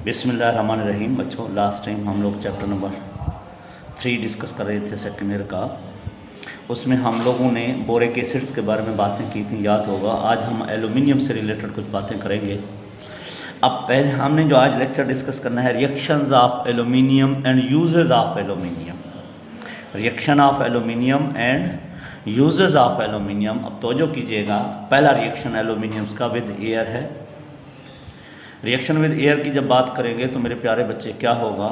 बिस्मिल्लाहिर्रहमानिर्रहीम। बच्चों, last time हम लोग चैप्टर नंबर 3 डिस्कस कर रहे थे सेकेंड ईयर का। उसमें हम लोगों ने बोरिक एसिड्स के बारे में बातें की थी, याद होगा। आज हम एल्यूमिनियम से रिलेटेड कुछ बातें करेंगे। अब पहले हमने जो आज लेक्चर डिस्कस करना है, reactions of aluminium and uses of aluminium. Reaction of aluminium and uses of aluminium. अब तवज्जो कीजिएगा, पहला रिएक्शन एल्यूमिनियम का विद एयर है। रिएक्शन विद एयर की जब बात करेंगे तो मेरे प्यारे बच्चे क्या होगा,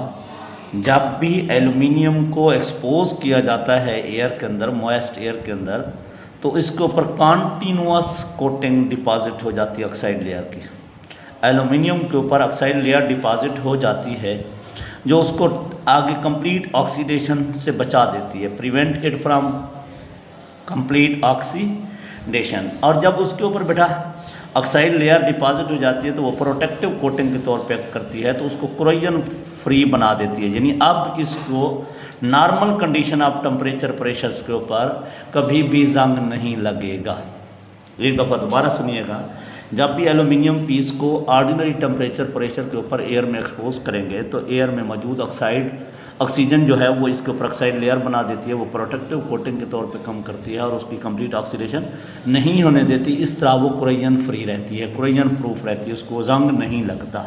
जब भी एल्यूमिनियम को एक्सपोज किया जाता है एयर के अंदर, मॉइस्ट एयर के अंदर, तो इसके ऊपर कॉन्टीन्यूअस कोटिंग डिपॉजिट हो जाती है ऑक्साइड लेयर की। एल्यूमिनियम के ऊपर ऑक्साइड लेयर डिपॉजिट हो जाती है जो उसको आगे कंप्लीट ऑक्सीडेशन से बचा देती है, prevent it from complete oxidation. और जब उसके ऊपर बेटा ऑक्साइड लेयर डिपॉजिट हो जाती है तो वो प्रोटेक्टिव कोटिंग के तौर पे एक्ट करती है, तो उसको कोरोजन फ्री बना देती है। यानी अब इसको normal condition of temperature pressures के ऊपर कभी भी जंग नहीं लगेगा। एक दफ़ा दोबारा सुनिएगा, जब भी एल्यूमिनियम पीस को ऑर्डिनरी टेम्परेचर प्रेशर के ऊपर एयर में एक्सपोज करेंगे तो एयर में मौजूद ऑक्सीजन जो है वो इसके ऊपर ऑक्साइड लेयर बना देती है, वो प्रोटेक्टिव कोटिंग के तौर पे कम करती है और उसकी कंप्लीट ऑक्सीडेशन नहीं होने देती। इस तरह वो कोरोजन फ्री रहती है, कोरोजन प्रूफ रहती है, उसको जंग नहीं लगता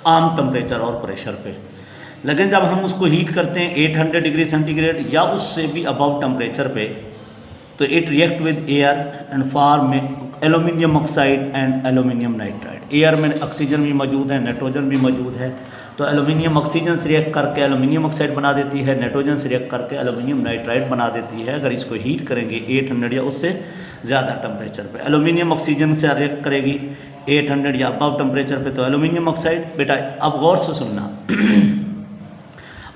आम टेम्परेचर और प्रेशर पे। लेकिन जब हम उसको हीट करते हैं 800 डिग्री सेंटीग्रेड या उससे भी अबव टेम्परेचर पे, तो it react with air and form aluminium oxide and aluminium nitride. Air में ऑक्सीजन भी मौजूद है, नाइट्रोजन भी मौजूद है, तो एल्यूमिनियम ऑक्सीजन से रिएक्ट करके एल्यूमिनियम ऑक्साइड बना देती है, नाइट्रोजन से रिएक्ट करके एल्यूमिनियम नाइट्राइड बना देती है। अगर इसको हीट करेंगे 800 या उससे ज़्यादा टेम्परेचर पे, एल्यूमिनियम ऑक्सीजन से रिएक्ट करेगी 800 या अबव टेम्परेचर पे, तो एल्यूमिनियम ऑक्साइड बेटा अब गौर से सुनना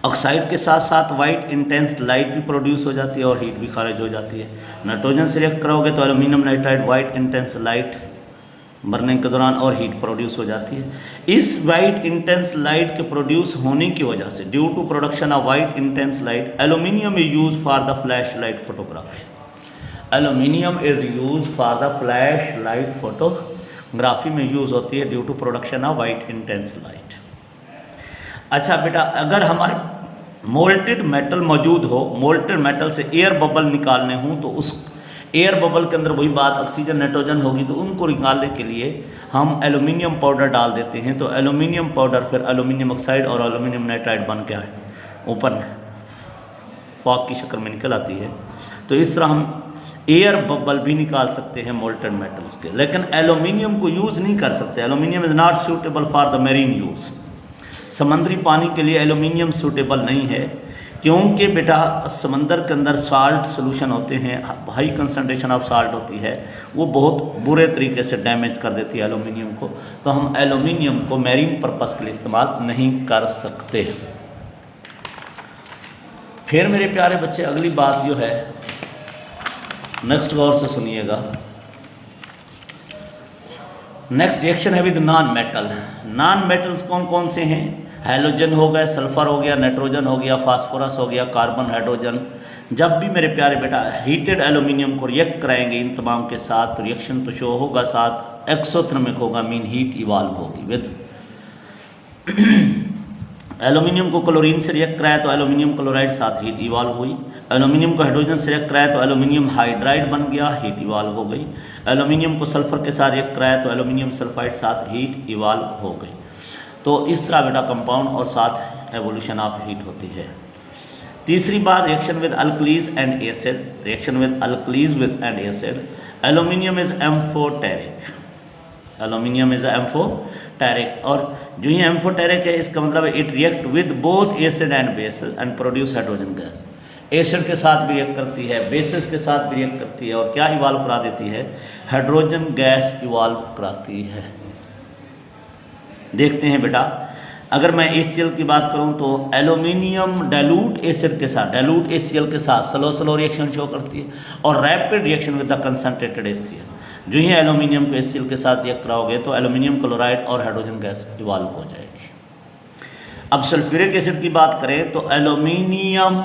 ऑक्साइड के साथ साथ वाइट इंटेंस लाइट भी प्रोड्यूस हो जाती है और हीट भी खारिज हो जाती है। नाइट्रोजन से रिएक्ट करोगे तो aluminium nitride white intense light burning के दौरान और हीट प्रोड्यूस हो जाती है। इस वाइट इंटेंस लाइट के प्रोड्यूस होने की वजह से, due to production of white intense light, aluminium is use for the flash light photography. Aluminium is use for the flash light photography में यूज होती है due to production of white intense light. अच्छा बेटा, अगर हमारे molted metal मौजूद हो, molted metal से एयर बबल निकालने हों, तो उस एयर बबल के अंदर वही बात ऑक्सीजन नाइट्रोजन होगी, तो उनको निकालने के लिए हम एल्यूमिनियम पाउडर डाल देते हैं। तो एल्यूमिनियम पाउडर फिर एल्यूमिनियम ऑक्साइड और एल्यूमिनियम नाइट्राइड बन के ऊपर फॉग की शक्ल में निकल आती है। तो इस तरह हम एयर बबल भी निकाल सकते हैं मोल्टेड मेटल्स के, लेकिन एल्यूमिनियम को यूज़ नहीं कर सकते। Aluminium is not suitable for the marine use. समंदरी पानी के लिए एल्यूमिनियम सूटेबल नहीं है, क्योंकि बेटा समंदर के अंदर साल्ट सोल्यूशन होते हैं, हाई कंसंट्रेशन ऑफ साल्ट होती है, वो बहुत बुरे तरीके से डैमेज कर देती है एल्यूमिनियम को। तो हम एल्यूमिनियम को मैरीन पर्पस के लिए इस्तेमाल नहीं कर सकते। फिर मेरे प्यारे बच्चे अगली बात जो है, नेक्स्ट गौर से सुनिएगा। नेक्स्ट रिएक्शन है with non metal. Non metals कौन कौन से हैं? हैलोजन हो गए, सल्फर हो गया, नाइट्रोजन हो गया, फास्फोरस हो गया, कार्बन, हाइड्रोजन। जब भी मेरे प्यारे बेटा हीटेड एल्यूमिनियम को रिएक्ट कराएंगे इन तमाम के साथ, तो रिएक्शन तो शो होगा, साथ एक्सोथर्मिक होगा, मीन हीट इवॉल्व होगी विद एल्यूमिनियम को क्लोरीन से रिएक्ट कराया तो एल्यूमिनियम क्लोराइड साथ हीट इवॉल्व हुई। एल्यूमिनियम को हाइड्रोजन से रिएक्ट कराया तो एल्यूमिनियम हाइड्राइड बन गया, हीट इवॉल्व हो गई। एल्यूमिनियम को सल्फर के साथ रिएक्ट कराया तो एल्यूमिनियम सल्फाइड साथ हीट इवॉल्व हो गई। तो इस तरह बेटा कंपाउंड और साथ एवोल्यूशन ऑफ हीट होती है। तीसरी बात, reaction with alkalis and acid. Reaction with alkalis with and acid, aluminium is amphoteric. Aluminium is amphoteric, और जो ये एम्फोटेरिक है इसका मतलब है it react with both acid and bases and produce hydrogen gas. Acid के साथ भी रिएक्ट करती है, बेसिस के साथ भी रिएक्ट करती है, और क्या इवॉल्व करा देती है? हाइड्रोजन गैस इवॉल्व कराती है। देखते हैं बेटा, अगर मैं HCl की बात करूं तो एल्यूमिनियम डाइल्यूट एसिड के साथ, डाइल्यूट HCl के साथ स्लो रिएक्शन शो करती है, और rapid reaction with the concentrated HCl। जो ही एल्यूमिनियम को HCl के साथ रिएक्ट कराओगे तो एल्यूमिनियम क्लोराइड और हाइड्रोजन गैस इवॉल्व हो जाएगी। अब सल्फ्यूरिक एसिड की बात करें तो एल्यूमिनियम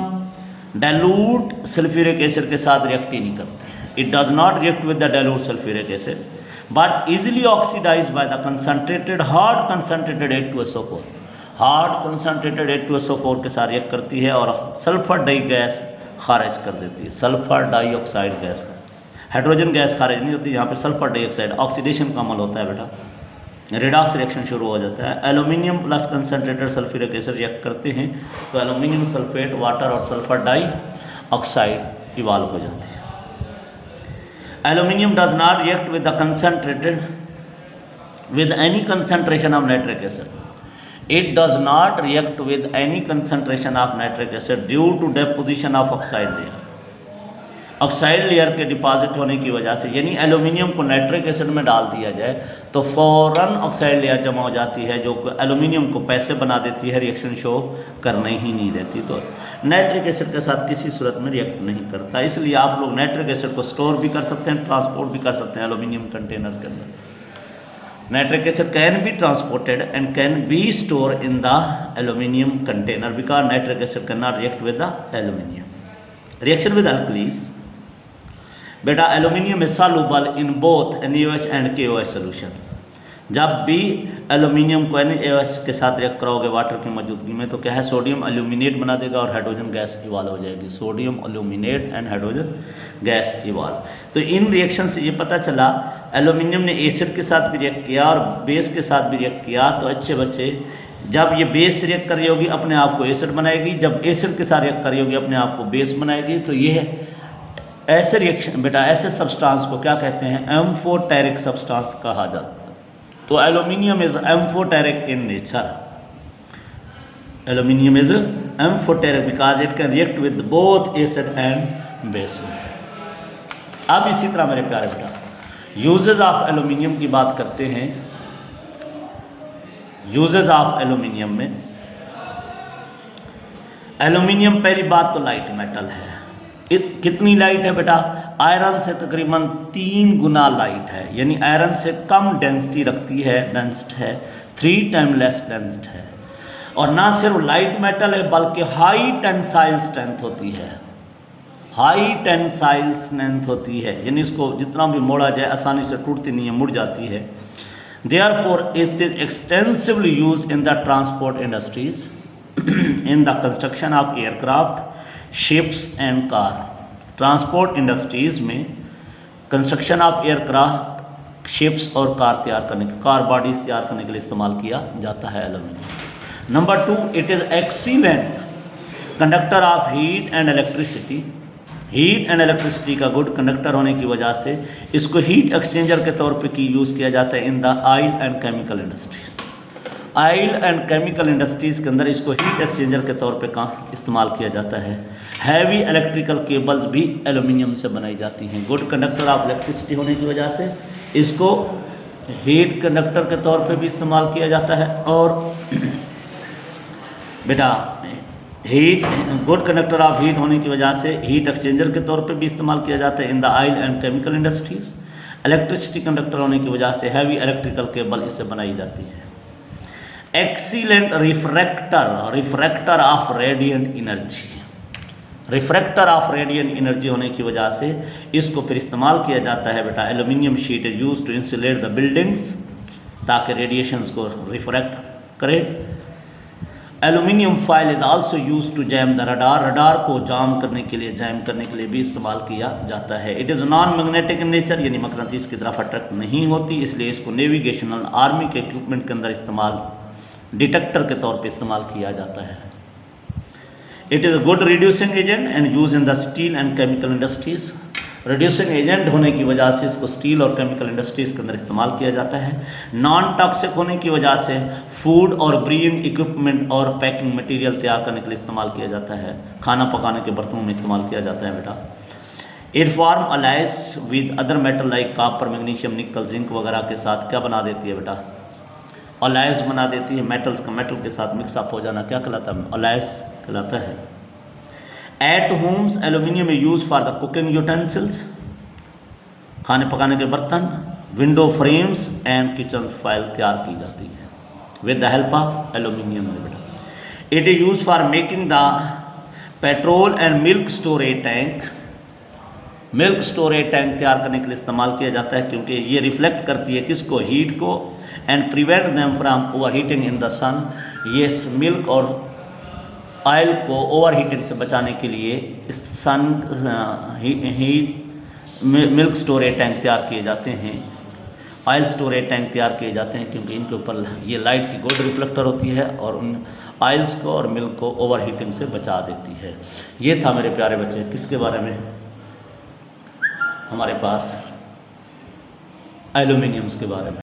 डाइल्यूट सल्फ्यूरिक एसिड के साथ रिएक्ट ही नहीं करते। It does not react with the dilute sulphuric acid. but easily oxidized by the concentrated hard concentrated H2SO4। Hard concentrated H2SO4 के साथ रिएक्ट करती है और सल्फर डाई गैस खारिज कर देती है। Sulphur dioxide gas, hydrogen gas खारिज नहीं होती, यहाँ पे सल्फर डाइऑक्साइड, ऑक्सीडेशन का अमल होता है बेटा, रिडॉक्स रिएक्शन शुरू हो जाता है। Aluminium plus concentrated sulphuric acid react करते हैं तो एल्यूमिनियम सल्फेट, वाटर और सल्फर डाइऑक्साइड इवॉल्व हो जाती है। Aluminium does not react with the concentrated with any concentration of nitric acid. It does not react with any concentration of nitric acid due to deposition of oxide layer। Oxide layer के deposit होने की वजह से, यानी aluminium को nitric acid में डाल दिया जाए तो फ़ौरन ऑक्साइड लेयर जमा हो जाती है, जो एल्यूमिनियम को पैसे बना देती है, रिएक्शन शो करने ही नहीं देती। तो नाइट्रिक एसिड के साथ किसी सूरत में रिएक्ट नहीं करता, इसलिए आप लोग नाइट्रिक एसिड को स्टोर भी कर सकते हैं, ट्रांसपोर्ट भी कर सकते हैं एल्यूमिनियम कंटेनर के अंदर। Nitric acid can be transported and can be stored in the aluminum container because nitric acid cannot react with the aluminum। Reaction with alkalis, बेटा aluminium is soluble in both NaOH and KOH solution। जब भी aluminium को NaOH के साथ react कराओगे water की मौजूदगी में तो क्या है, सोडियम एल्यूमिनेट बना देगा और हाइड्रोजन गैस इवॉल्व हो जाएगी। Sodium aluminate and hydrogen gas evolve. तो इन रिएक्शन से ये पता चला एल्यूमिनियम ने एसिड के साथ भी रिएक्ट किया और बेस के साथ भी रिएक्ट किया। तो अच्छे बच्चे, जब ये बेस से रिएक्ट कर रही होगी अपने आप को एसिड बनाएगी, जब एसिड के साथ रिएक्ट कर रही होगी अपने आप को बेस बनाएगी। तो ये ऐसे रिएक्शन बेटा, ऐसे सब्सटेंस को क्या कहते हैं, एम्फोटेरिक सब्सटेंस कहा जाता है। तो aluminium is amphoteric in nature. Aluminium is amphoteric because it can react with both acid and base. अब इसी तरह मेरे प्यारे बेटा यूजेज ऑफ एल्यूमिनियम की बात करते हैं। यूजेज ऑफ एल्यूमिनियम में, एल्यूमिनियम पहली बात तो लाइट मेटल है। कितनी लाइट है बेटा, आयरन से तकरीबन 3 गुना लाइट है, यानी आयरन से कम डेंसिटी रखती है, डेंस्ड है, 3 टाइम लेस डेंस्ड है। और ना सिर्फ लाइट मेटल है बल्कि हाई टेंसाइल स्ट्रेंथ होती है, हाई टेंसाइल स्ट्रेंथ होती है, यानी इसको जितना भी मोड़ा जाए आसानी से टूटती नहीं है, मुड़ जाती है। Therefore it is extensively use in the transport industries, in the construction of aircraft, ships and car. Transport industries में कंस्ट्रक्शन ऑफ एयरक्राफ्ट, शिप्स और कार तैयार करने, कार बॉडीज तैयार करने के लिए इस्तेमाल किया जाता है aluminium. Number 2, it is excellent conductor of heat and electricity. Heat and electricity का गुड कंडक्टर होने की वजह से इसको हीट एक्सचेंजर के तौर पे की यूज़ किया जाता है in the oil and chemical industries. Oil and chemical industries के अंदर इसको हीट एक्सचेंजर के तौर पे कहाँ इस्तेमाल किया जाता है। हैवी इलेक्ट्रिकल केबल्स भी एल्यूमिनियम से बनाई जाती हैं। गुड कंडक्टर ऑफ इलेक्ट्रिसिटी होने की वजह से इसको हीट कंडक्टर के तौर पे भी इस्तेमाल किया जाता है। और बेटा heat, good conductor of heat होने की वजह से हीट एक्सचेंजर के तौर पे भी इस्तेमाल किया जाता है in the oil and chemical industries. Electricity conductor होने की वजह से हैवी इलेक्ट्रिकल केबल इससे बनाई जाती है। Excellent refractor of radiant energy. Refractor of radiant energy होने की वजह से इसको फिर इस्तेमाल किया जाता है बेटा। Aluminium sheet is use to insulate the buildings ताकि रेडिएशंस को रिफ्रैक्ट करे। Aluminium foil is also use to jam the radar. Radar को जाम करने के लिए, जैम करने के लिए भी इस्तेमाल किया जाता है। It is non magnetic in nature, यानी मकनातीस की तरफ अट्रैक्ट नहीं होती, इसलिए इसको नेविगेशनल आर्मी के इक्विपमेंट के अंदर इस्तेमाल, डिटेक्टर के तौर पे इस्तेमाल किया जाता है। It is good reducing agent and use in the steel and chemical industries. Reducing agent होने की वजह से इसको स्टील और केमिकल इंडस्ट्रीज़ के अंदर इस्तेमाल किया जाता है। नॉन टॉक्सिक होने की वजह से फूड और ब्रीइंग इक्विपमेंट और पैकिंग मटेरियल तैयार करने के लिए इस्तेमाल किया जाता है। खाना पकाने के बर्तनों में इस्तेमाल किया जाता है बेटा। It form alloys with other metal like copper, magnesium, nickel, zinc वगैरह के साथ क्या बना देती है बेटा, अलाइज बना देती है। मेटल्स का मेटल के साथ मिक्सअप हो जाना क्या कहलाता है, अलाइज कहलाता है। Eight Holmes aluminium is use for the cooking utensils, खाने पकाने के बर्तन, window frames and kitchen file तैयार की जाती है with the help of aluminium. It is use for making the petrol and milk storage tank. Milk storage tank तैयार करने के लिए इस्तेमाल किया जाता है, क्योंकि ये रिफ्लेक्ट करती है किसको, हीट को, and prevent them from overheating in the sun. ये मिल्क और ऑयल को ओवर हीटिंग से बचाने के लिए इस सन मिल्क स्टोरेज टैंक तैयार किए जाते हैं, ऑयल स्टोरेज टैंक तैयार किए जाते हैं, क्योंकि इनके ऊपर ये लाइट की गोल्ड रिफ्लेक्टर होती है और उन ऑयल्स को और मिल्क को ओवर हीटिंग से बचा देती है। ये था मेरे प्यारे बच्चे किसके बारे में, हमारे पास एल्यूमिनियम्स के बारे में।